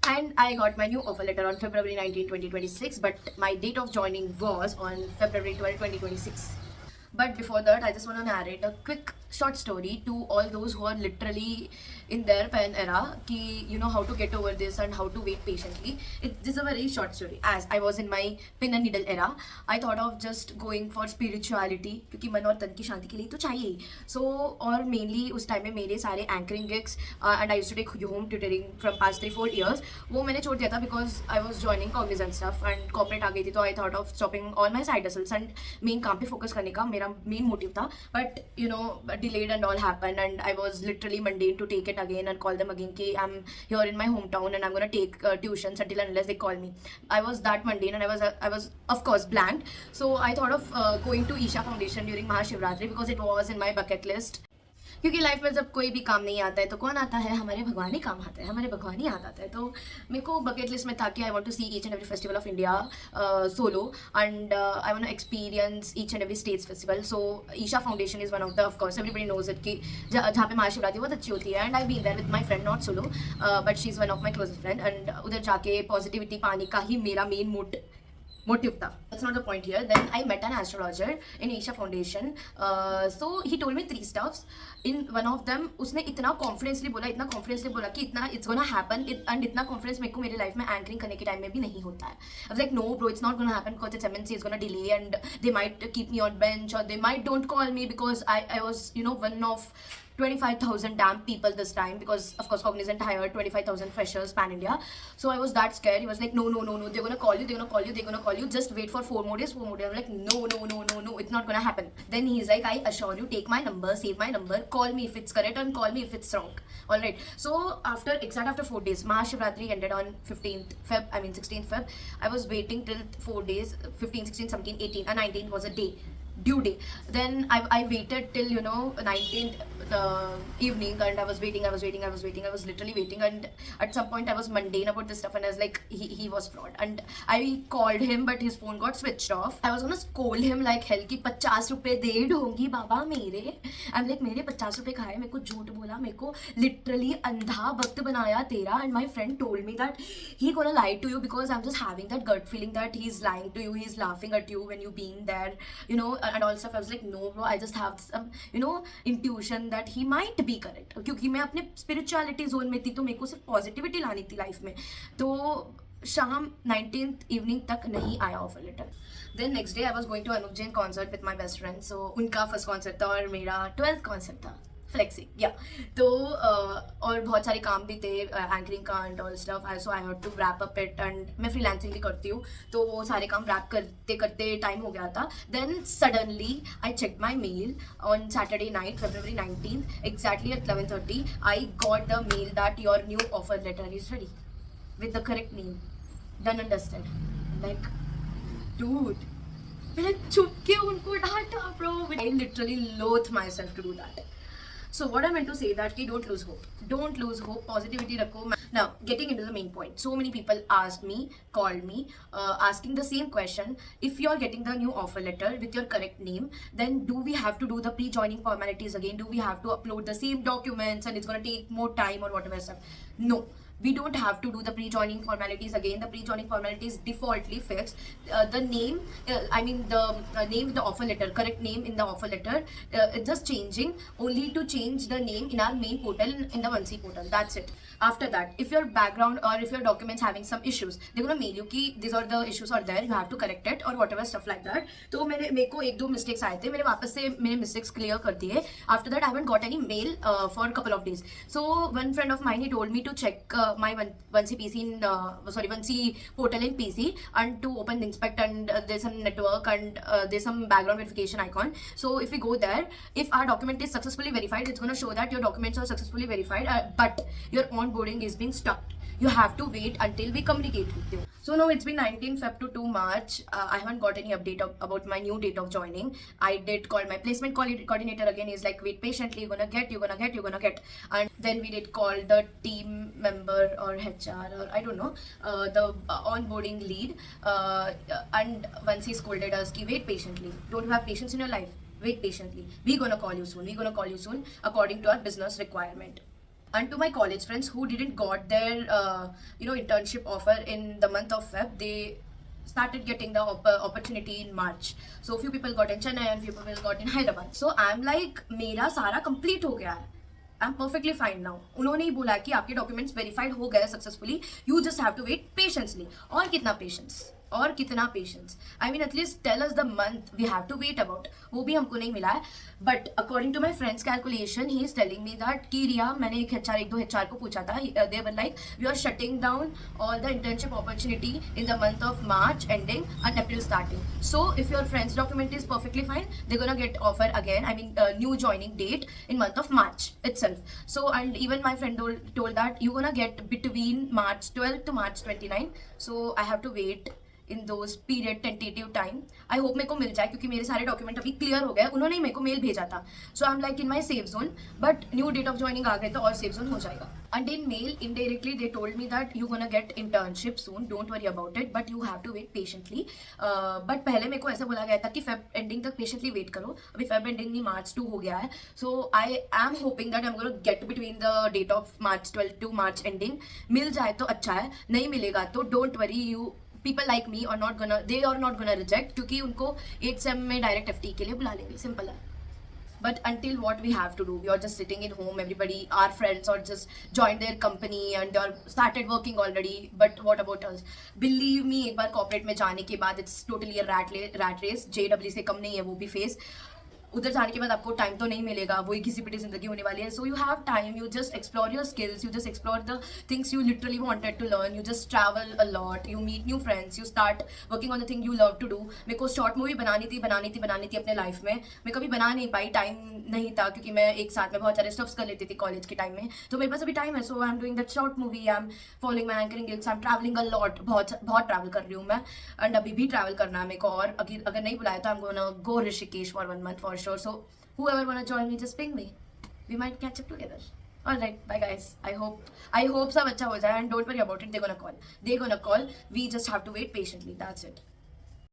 And I got my new offer letter on February 19, 2026, but my date of joining was on February 12, 2026. But before that, I just want to narrate a quick short story to all those who are literally in their pen era ki you know how to get over this and how to wait patiently. This is a very short story. As I was in my pin and needle era, I thought of just going for spirituality क्योंकि मन और तन की शांति के लिए तो चाहिए ही. So और mainly उस टाइम में मेरे सारे anchoring gigs and I used to take home tutoring from past 3-4 years वो मैंने छोड़ दिया था because I was joining cognizant stuff and corporate आ गई थी तो I thought of stopping all my side hustles and main काम पे focus करने का मेरा main motive था. But you know delayed and all happened and I was literally mundane to take it again and call them again कि I'm here in my hometown and I'm gonna take tuitions until and unless they call me. I was that mundane and I was of course blanked. So I thought of going to Isha Foundation during Mahashivratri because it was in my bucket list. क्योंकि life में जब कोई भी काम नहीं आता है तो कौन आता है, हमारे भगवान ही काम आता है, हमारे भगवान ही आता है. तो मेरे को बकेट लिस्ट में था कि I want to see each and every festival of India solo and I want to experience each and every states festival. So Isha Foundation is one of the of course everybody knows it कि जहाँ पे महाशिवरात्रि बहुत अच्छी होती है and I been there with my friend not solo but she is one of my closest friend and उधर जाके positivity पाने का ही मेरा main motive tha. That's not the point here. Then I met an astrologer in Isha Foundation. So he told me 3 stuffs. In one of them उसने इतना confidently बोला कि इतना it's gonna happen and इतना confidence मेरे को मेरे life में anchoring करने के time में भी नहीं होता है. I was like no bro, it's not gonna happen because it's MNC, it's gonna delay and they might keep me on bench or they might don't call me because I was you know one of 25,000 damn people this time because of course Cognizant hired 25,000 freshers pan India. So I was that scared. He was like no, they're gonna call you, just wait for 4 more days. I'm like no, it's not gonna happen. Then he's like, I assure you, take my number, save my number, call me if it's correct and call me if it's wrong. Alright, so after 4 days, Mahashivratri ended on 16th Feb. I was waiting till 4 days, 15, 16, 17, 18 and 19 was a due day. Then I waited till 19th evening and I was waiting. I was literally waiting and at some point I was mundane about this stuff and I was like he was fraud and I called him but his phone got switched off. I was gonna scold him like hell कि 50 रुपए दे ढोंगी बाबा मेरे. I'm like मेरे 50 रुपए खाए, मेरे को झूठ बोला, मेरे को literally अंधा भक्त बनाया तेरा. And my friend told me that he gonna lie to you because I'm just having that gut feeling that he's lying to you, he's laughing at you when you being there, and all stuff. I was like no bro, I just have some intuition that he might be correct क्योंकि मैं अपने spirituality zone में थी तो मेरे को सिर्फ positivity लानी थी लाइफ में. तो शाम 19th evening तक नहीं आया offer letter. Then next day I was going to Anup Jain concert with my best friend. So उनका फर्स्ट कॉन्सर्ट था और मेरा 12th कॉन्सर्ट था फ्लेक्सी या तो और बहुत सारे काम भी थे एंकरिंग का and all stuff. So I had to wrap up it and मैं फ्रीलांसिंग भी करती हूँ तो वो सारे काम रैप करते करते टाइम हो गया था. Then suddenly I check my mail on Saturday night February 19th exactly at 11:30. I got the mail that your new offer letter is ready with the correct name, done and dusted. Like dude, मैंने चुप के उनको डांटा bro. I literally loathe myself to do that. So what I meant to say that ki don't lose hope, positivity rakho. Now getting into the main point, so many people called me asking the same question. If you're getting the new offer letter with your correct name, then do we have to do the pre-joining formalities again? Do we have to upload the same documents and it's going to take more time or whatever stuff? No, we don't have to do the pre-joining formalities again. The pre-joining formalities defaultly fixed. The name, name the offer letter, correct name in the offer letter, it's just changing only to change the name in our main portal, in the 1C portal. That's it. After that, if your background or if your documents having some issues, they're gonna mail you कि these are the issues are there, you have to correct it or whatever stuff like that. तो मेरे को 1-2 mistakes आए थे, मैंने वापस से मेरे mistakes clear कर दिए. After that, I haven't got any mail for a couple of days. So one friend of mine, he told me to check my 1C PC in 1C portal in PC and to open the inspect and there's some network and there's some background verification icon. So if we go there, if our document is successfully verified, it's going to show that your documents are successfully verified, but your onboarding is being stuck. You have to wait until we communicate with you. So now it's been 19 Feb to 2 March. I haven't got any update about my new date of joining. I did call my placement coordinator again. He's like, wait patiently, you're gonna get. And then we did call the team member or HR or I don't know, the onboarding lead. And once he scolded us, wait patiently. Don't you have patience in your life? Wait patiently. We're gonna call you soon according to our business requirement. And to my college friends who didn't got their internship offer in the month of Feb, they started getting the opportunity in March. So few people got in Chennai and few people got in Hyderabad. So I'm like, मेरा सारा complete हो गया है, I am perfectly fine now. उन्होंने ही बोला कि आपके डॉक्यूमेंट्स वेरीफाइड हो गए successfully, you just have to wait patiently. और कितना पेशेंस, और कितना patience, I mean at least tell us the month we have to wait about. वो भी हमको नहीं मिला है. But according to my friends calculation, he is telling me that कि रिया, मैंने एक दो HR को पूछा था, दे वर like we are shutting down all the internship opportunity in the month of March ending and April starting. So if your friends document is perfectly fine, they gonna get offer again, I mean new joining date in month of March itself. So and even my friend told that you gonna get between March 12 to March 29. So I have to wait in those period tentative time. I hope मेरे को मिल जाए, क्योंकि मेरे सारे document अभी clear हो गए. उन्होंने ही मेरे को मेल भेजा था. So I am like in my safe zone, but new date of joining आ गए तो और सेफ जोन हो जाएगा. And in mail, indirectly, they told me that you're gonna get internship soon. Don't worry about it, but you have to wait patiently. But पहले मेरे को ऐसा बोला गया था कि Feb ending तक patiently wait करो. अभी Feb ending नहीं, March 2 हो गया है. So I am hoping that I'm gonna get between the date of March 12 to March ending. मिल जाए तो अच्छा है, नहीं मिलेगा तो don't worry. You people like me are not gonna reject, क्योंकि उनको 8 sem में direct FT के लिए बुला लेंगे. सिंपल है. But until what we have to do, we are just sitting in home, everybody, our friends or just joined their company and are started working already. But what about us? Believe me, एक बार corporate में जाने के बाद it's totally a rat race. JW से कम नहीं है वो भी face. उधर जाने के बाद आपको टाइम तो नहीं मिलेगा, वही घिसी पिटी जिंदगी होने वाली है. So you have time, you just explore your skills, you just explore the things you literally wanted to learn, you just travel a lot, you meet new friends, you start working on the thing you love to do. मेरे को short movie बनानी थी अपने life में. मैं कभी बना नहीं पाई, टाइम नहीं था, क्योंकि मैं एक साथ में बहुत सारे स्टफ्स कर लेती थी कॉलेज के टाइम में. तो मेरे पास अभी टाइम है, so I am doing that short movie, I am following my anchoring gigs, I am travelling a lot. बहुत ट्रैवल कर रही हूँ मैं, एंड अभी भी ट्रैवल करना है मेरे को. और अगर नहीं बुलाया तो I am gonna go Rishikesh for 1 month for sure. So whoever wanna join me, just ping me. We might catch up together. Alright, bye guys. I hope सब अच्छा हो जाए, and don't worry about it. They're gonna call. We just have to wait patiently. That's it.